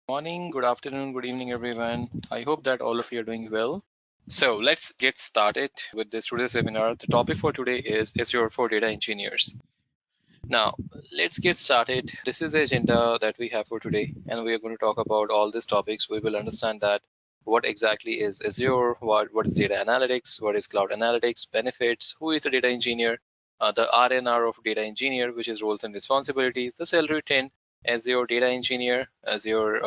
Morning, good afternoon, good evening, everyone. I hope that all of you are doing well. So let's get started with this today's webinar. The topic for today is Azure for Data Engineers. Now, let's get started. This is the agenda that we have for today, and we are going to talk about all these topics. We will understand that what exactly is Azure, what is data analytics, what is cloud analytics, benefits, who is the data engineer, the R&R of data engineer, which is roles and responsibilities, the salary trend, Azure data engineer, Azure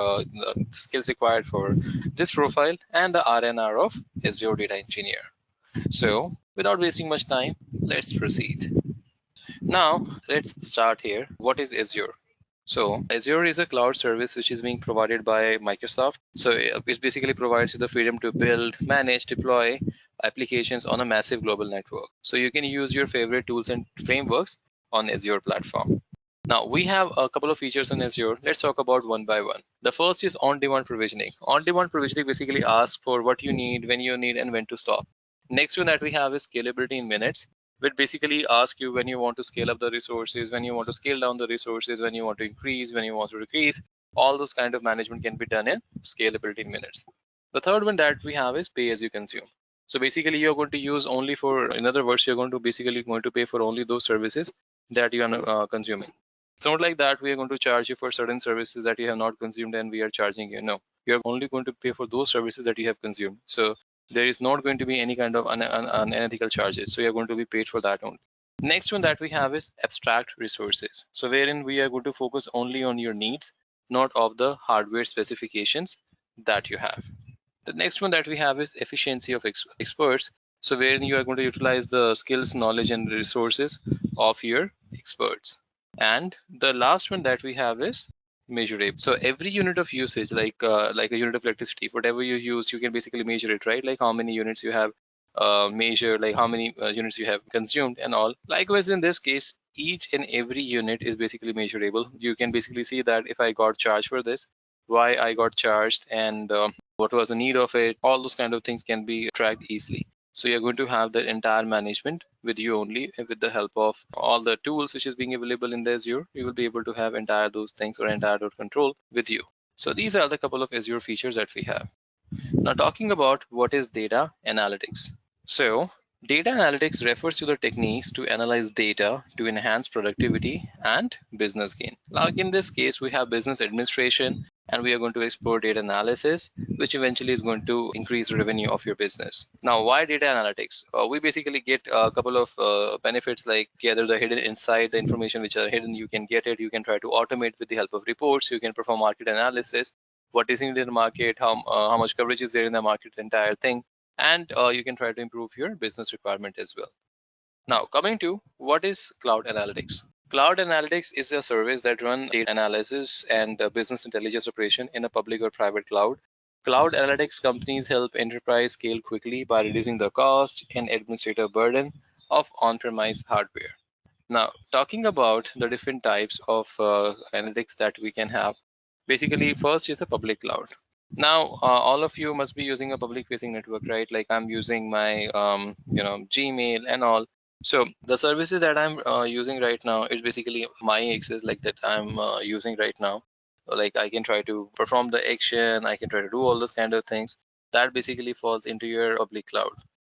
skills required for this profile, and the R&R of Azure data engineer. So without wasting much time, let's proceed. Now let's start here. What is Azure? So Azure is a cloud service which is being provided by Microsoft. So it basically provides you the freedom to build, manage, deploy applications on a massive global network. So you can use your favorite tools and frameworks on Azure platform. Now we have a couple of features on Azure. Let's talk about one by one. The first is on-demand provisioning. On-demand provisioning basically asks for what you need, when you need, and when to stop. Next one that we have is scalability in minutes, which basically asks you when you want to scale up the resources, when you want to scale down the resources, when you want to increase, when you want to decrease. All those kind of management can be done in scalability in minutes. The third one that we have is pay as you consume. So basically you're going to use only for, in other words, you're going to basically pay for only those services that you are consuming. It's not like that we are going to charge you for certain services that you have not consumed and we are charging you. No, you're only going to pay for those services that you have consumed. So there is not going to be any kind of unethical charges. So you're going to be paid for that only. Next one that we have is abstract resources. So wherein we are going to focus only on your needs, not of the hardware specifications that you have. The next one that we have is efficiency of experts. So wherein you are going to utilize the skills, knowledge, and resources of your experts. And the last one that we have is measurable. So every unit of usage, like a unit of electricity, whatever you use, you can basically measure it, right? Like how many units you have measured, like how many units you have consumed and all. Likewise, in this case, each and every unit is basically measurable. You can basically see that if I got charged for this, why I got charged, and what was the need of it. All those kind of things can be tracked easily. So you're going to have the entire management with you only. With the help of all the tools which is being available in the Azure, you will be able to have entire those things or entire control with you. So these are the couple of Azure features that we have. Now talking about what is data analytics. So data analytics refers to the techniques to analyze data to enhance productivity and business gain. Like in this case, we have business administration, and we are going to explore data analysis, which eventually is going to increase revenue of your business. Now, why data analytics? We basically get a couple of benefits, like gather the hidden insight, the information which are hidden, you can get it. You can try to automate with the help of reports. You can perform market analysis. What is needed in the market, how much coverage is there in the market, the entire thing. And you can try to improve your business requirement as well. Now, coming to what is cloud analytics. Cloud analytics is a service that runs data analysis and business intelligence operation in a public or private cloud. Cloud analytics companies help enterprise scale quickly by reducing the cost and administrative burden of on-premise hardware. Now, talking about the different types of analytics that we can have. Basically, first is the public cloud. Now, all of you must be using a public-facing network, right? Like I'm using my, Gmail and all. So the services that I'm using right now is basically my access, like that I'm using right now. Like I can try to perform the action, I can try to do all those kind of things. That basically falls into your public cloud,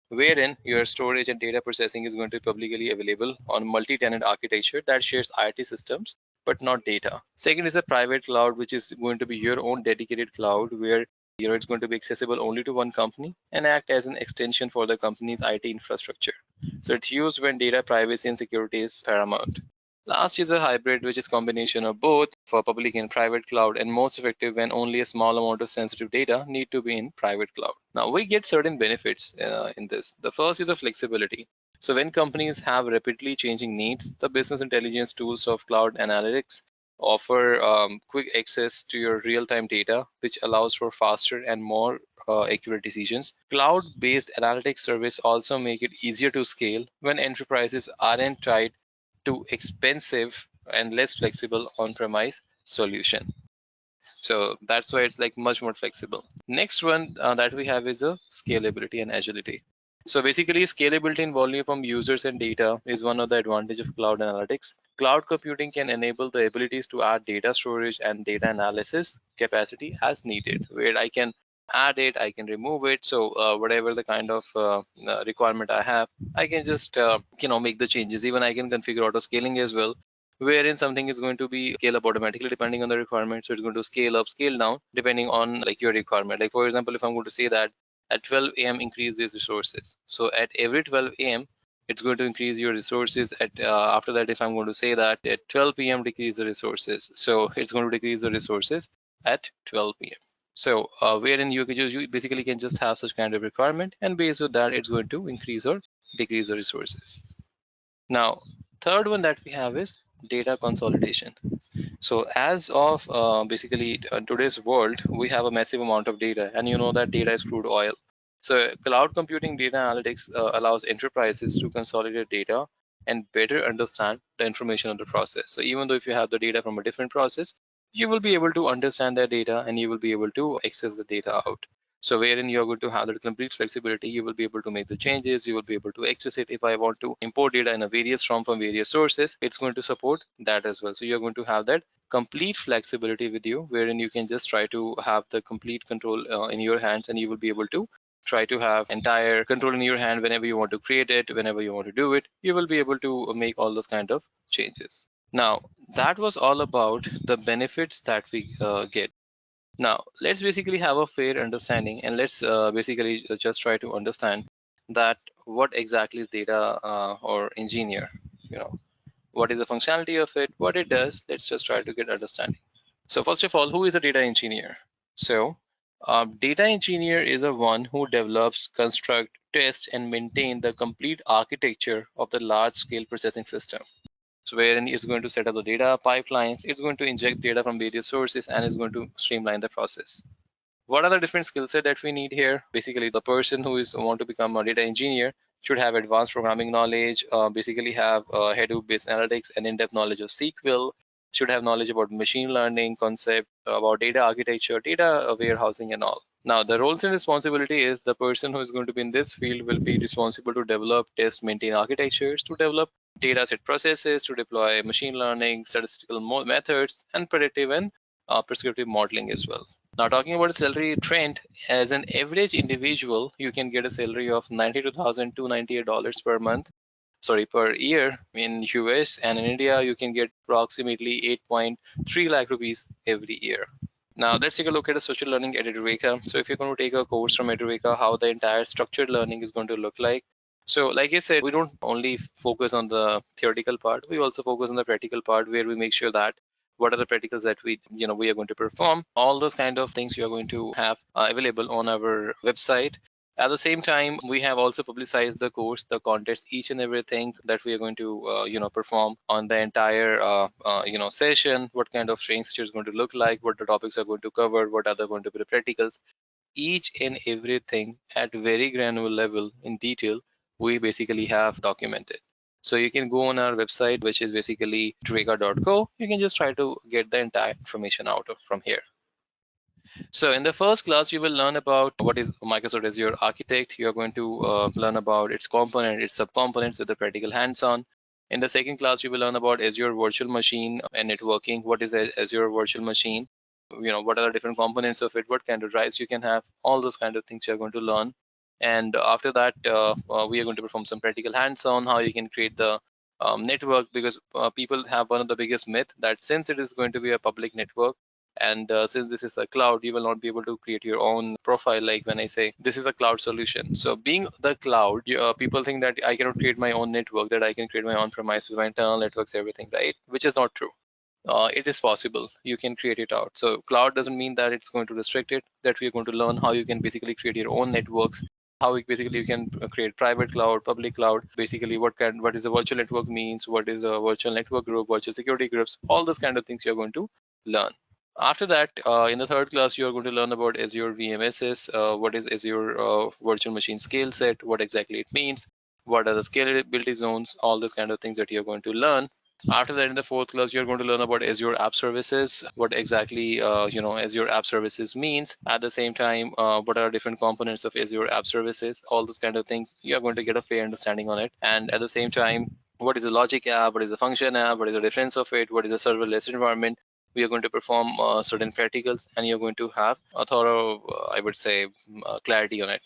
wherein your storage and data processing is going to be publicly available on multi-tenant architecture that shares IT systems but not data. Second is a private cloud, which is going to be your own dedicated cloud where it's going to be accessible only to one company and act as an extension for the company's IT infrastructure. So it's used when data privacy and security is paramount. Last is a hybrid, which is combination of both for public and private cloud, and most effective when only a small amount of sensitive data need to be in private cloud. Now we get certain benefits in this. The first is a flexibility. So when companies have rapidly changing needs, the business intelligence tools of cloud analytics offer quick access to your real-time data, which allows for faster and more accurate decisions. Cloud-based analytics service also make it easier to scale when enterprises aren't tied to expensive and less flexible on-premise solution. So that's why it's like much more flexible. Next one that we have is a scalability and agility. So basically scalability and volume from users and data is one of the advantage of cloud analytics. Cloud computing can enable the abilities to add data storage and data analysis capacity as needed, where I can add it, I can remove it. So whatever the kind of requirement I have, I can just make the changes. Even I can configure auto scaling as well, wherein something is going to be scale up automatically depending on the requirement. So it's going to scale up, scale down depending on like your requirement. Like for example, if I'm going to say that at 12 a.m. increase these resources, so at every 12 a.m. it's going to increase your resources. At after that, if I'm going to say that at 12 p.m. decrease the resources, so it's going to decrease the resources at 12 p.m. So wherein you basically can just have such kind of requirement, and based on that, it's going to increase or decrease the resources. Now, third one that we have is data consolidation. So as of basically today's world, we have a massive amount of data, and you know that data is crude oil. So cloud computing data analytics allows enterprises to consolidate data and better understand the information of the process. So even though if you have the data from a different process, you will be able to understand that data and you will be able to access the data out. So wherein you're going to have the complete flexibility, you will be able to make the changes, you will be able to access it. If I want to import data in a various from various sources, it's going to support that as well. So you're going to have that complete flexibility with you, wherein you can just try to have the complete control in your hands, and you will be able to try to have entire control in your hand whenever you want to create it, whenever you want to do it. You will be able to make all those kind of changes. Now, that was all about the benefits that we get. Now, let's basically have a fair understanding, and let's basically just try to understand that what exactly is data or engineer, what is the functionality of it, what it does. Let's just try to get understanding. So first of all, who is a data engineer? So data engineer is the one who develops, construct, test, and maintain the complete architecture of the large scale processing system. So wherein it's going to set up the data pipelines, it's going to inject data from various sources, and it's going to streamline the process. What are the different skill set that we need here? Basically, the person who is want to become a data engineer should have advanced programming knowledge, basically have Hadoop-based analytics and in-depth knowledge of SQL, should have knowledge about machine learning concept, about data architecture, data warehousing, and all. Now, the roles and responsibility is the person who is going to be in this field will be responsible to develop, test, maintain architectures, to develop data set processes, to deploy machine learning, statistical methods, and predictive and prescriptive modeling as well. Now, talking about a salary trend, as an average individual, you can get a salary of $92,298 per month, per year in US, and in India, you can get approximately 8.3 lakh rupees every year. Now, let's take a look at a social learning at Edureka. So if you're going to take a course from Edureka, how the entire structured learning is going to look like. So like I said, we don't only focus on the theoretical part, we also focus on the practical part, where we make sure that what are the practicals that we are going to perform. All those kind of things you are going to have available on our website. At the same time, we have also publicized the course, the contents, each and everything that we are going to perform on the entire session. What kind of training session is going to look like, what the topics are going to cover, what are going to be the practicals, each and everything at very granular level in detail we basically have documented. So you can go on our website, which is basically edureka.co. You can just try to get the entire information out from here. So in the first class, you will learn about what is Microsoft Azure Architect. You're going to learn about its component, its subcomponents with the practical hands-on. In the second class, you will learn about Azure Virtual Machine and networking. What is Azure Virtual Machine? What are the different components of it? What kind of drives you can have? All those kind of things you're going to learn. And after that, we are going to perform some practical hands-on, how you can create the network, because people have one of the biggest myth that since it is going to be a public network, and since this is a cloud, you will not be able to create your own profile. Like when I say this is a cloud solution, so being the cloud, people think that I cannot create my own network, that I can create my own premises, my internal networks, everything, right? Which is not true. It is possible. You can create it out. So cloud doesn't mean that it's going to restrict it, that we are going to learn how you can basically create your own networks, how basically you can create private cloud, public cloud, basically what is a virtual network means, what is a virtual network group, virtual security groups, all those kind of things you're going to learn. After that, in the third class, you're going to learn about Azure VMSs, what is Azure virtual machine scale set, what exactly it means, what are the scalability zones, all those kind of things that you're going to learn. After that, in the fourth class, you're going to learn about Azure App Services, what exactly Azure App Services means. At the same time, what are different components of Azure App Services, all those kind of things. You're going to get a fair understanding on it. And at the same time, what is the logic app, what is the function app, what is the difference of it, what is the serverless environment. We are going to perform certain practicals, and you're going to have a thorough, I would say, clarity on it.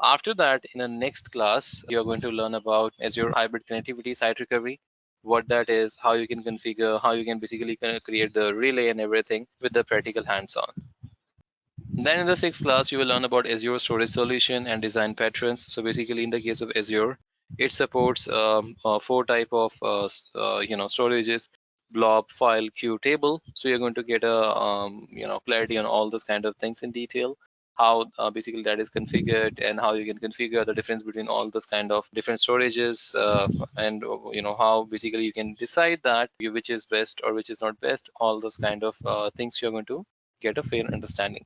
After that, in the next class, you're going to learn about Azure Hybrid Connectivity Site Recovery, what that is, how you can configure, how you can basically create the relay and everything with the practical hands-on. Then in the sixth class, you will learn about Azure Storage Solution and Design Patterns. So basically, in the case of Azure, it supports four type of storages: blob, file, queue, table. So you're going to get a clarity on all those kind of things in detail, how basically that is configured, and how you can configure the difference between all those kind of different storages, and how basically you can decide that which is best or which is not best. All those kind of things you're going to get a fair understanding.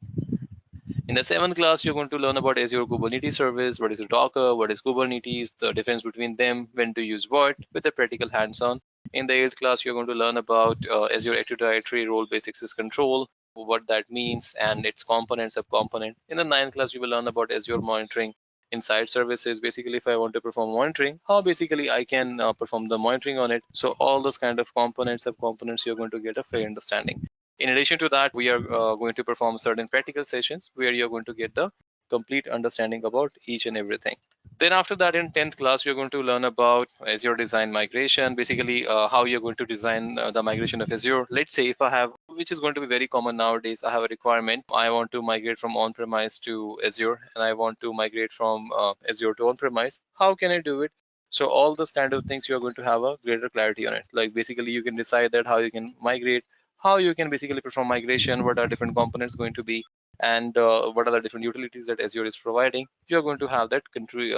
In the seventh class, you're going to learn about Azure Kubernetes Service, what is a Docker, what is Kubernetes, the difference between them, when to use what, with a practical hands-on. In the eighth class, you're going to learn about Azure Active Directory role-based access control, what that means, and its components, subcomponents. In the ninth class, you will learn about Azure monitoring inside services. Basically, if I want to perform monitoring, how basically I can perform the monitoring on it. So all those kind of components, subcomponents, you're going to get a fair understanding. In addition to that, we are going to perform certain practical sessions where you're going to get the complete understanding about each and everything. Then after that, in 10th class, you're going to learn about Azure design migration, basically how you're going to design the migration of Azure. Let's say if I have, which is going to be very common nowadays, I have a requirement. I want to migrate from on-premise to Azure, and I want to migrate from Azure to on-premise. How can I do it? So all those kind of things, you're going to have a greater clarity on it. Like basically, you can decide that how you can migrate, how you can basically perform migration, what are different components going to be, and what are the different utilities that Azure is providing. You're going to have that complete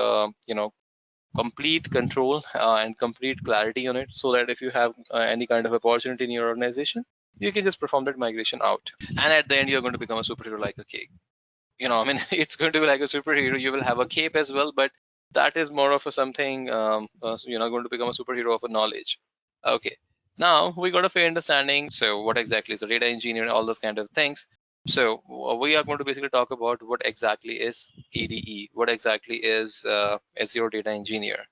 control and complete clarity on it, so that if you have any kind of opportunity in your organization, you can just perform that migration out. And at the end, you're going to become a superhero like a cake. I mean, it's going to be like a superhero. You will have a cape as well, but that is more of a something, going to become a superhero of a knowledge. Okay. Now we got a fair understanding. So what exactly is a data engineer, all those kind of things. So we are going to basically talk about what exactly is ADE, what exactly is Azure Data Engineer.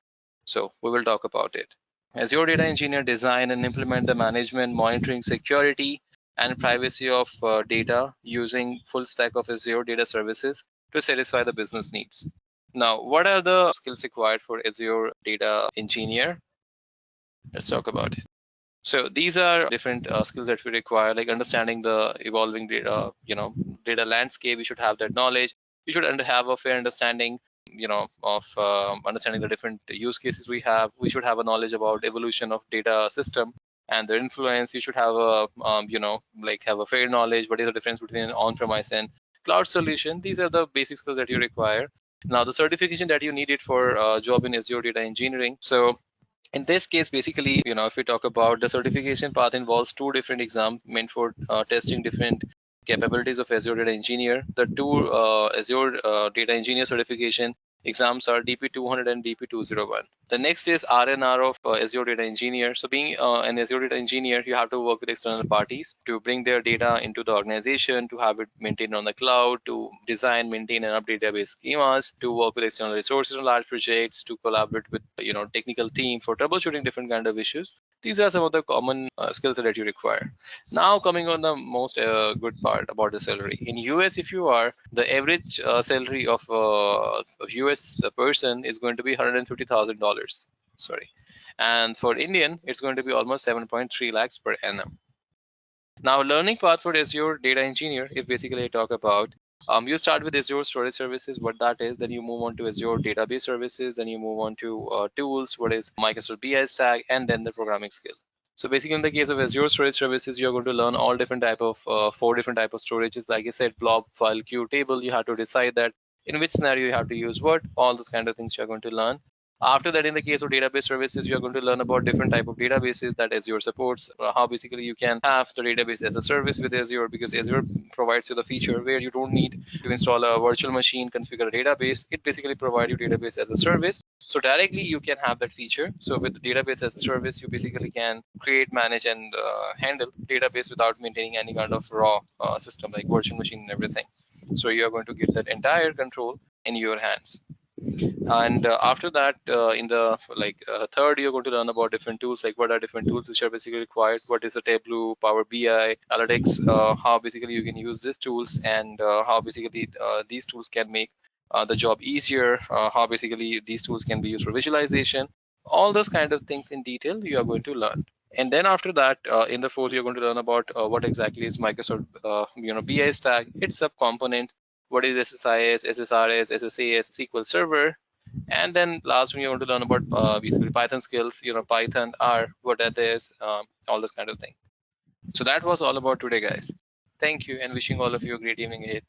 So we will talk about it. Azure Data Engineer design and implement the management, monitoring, security, and privacy of data using full stack of Azure data services to satisfy the business needs. Now, what are the skills required for Azure Data Engineer? Let's talk about it. So these are different skills that we require, like understanding the evolving data, data landscape. You should have that knowledge. You should have a fair understanding, of understanding the different use cases we have. We should have a knowledge about evolution of data system and their influence. You should have a, have a fair knowledge. What is the difference between on-premise and cloud solution? These are the basic skills that you require. Now, the certification that you needed for a job in Azure data engineering. So in this case, basically, if we talk about the certification path, involves two different exams meant for testing different capabilities of Azure Data Engineer. The two Azure Data Engineer certification exams are DP200 and DP201. The next is RNR of Azure Data Engineer. So being an Azure Data Engineer, you have to work with external parties to bring their data into the organization, to have it maintained on the cloud, to design, maintain, and update database schemas, to work with external resources on large projects, to collaborate with technical team for troubleshooting different kind of issues. These are some of the common skills that you require. Now coming on the most good part about the salary. In US, if you are, the average salary of a US person is going to be $150,000. Sorry. And for Indian, it's going to be almost 7.3 lakhs per annum. Now, learning path for Azure Data Engineer, if basically I talk about, you start with Azure Storage Services, what that is, then you move on to Azure Database Services, then you move on to tools, what is Microsoft BI Stack, and then the programming skill. So basically, in the case of Azure Storage Services, you're going to learn all different type of, 4 different type of storages. Like I said, blob, file, queue, table. You have to decide that in which scenario you have to use what, all those kind of things you're going to learn. After that, in the case of database services, you're going to learn about different type of databases that Azure supports, how basically you can have the database as a service with Azure, because Azure provides you the feature where you don't need to install a virtual machine, configure a database. It basically provides you database as a service. So directly you can have that feature. So with the database as a service, you basically can create, manage, and handle database without maintaining any kind of raw system like virtual machine and everything. So you are going to get that entire control in your hands. And after that, in the third, you're going to learn about different tools, like what are different tools which are basically required, what is a Tableau, Power BI, Analytics, how basically you can use these tools, and how basically these tools can make the job easier, how basically these tools can be used for visualization. All those kind of things in detail you are going to learn. And then after that, in the fourth, you're going to learn about what exactly is Microsoft BI stack, its subcomponents, what is SSIS, SSRS, SSAS, SQL Server. And then last one, you want to learn about basically Python skills, Python, R, what that is, all this kind of thing. So that was all about today, guys. Thank you, and wishing all of you a great evening ahead.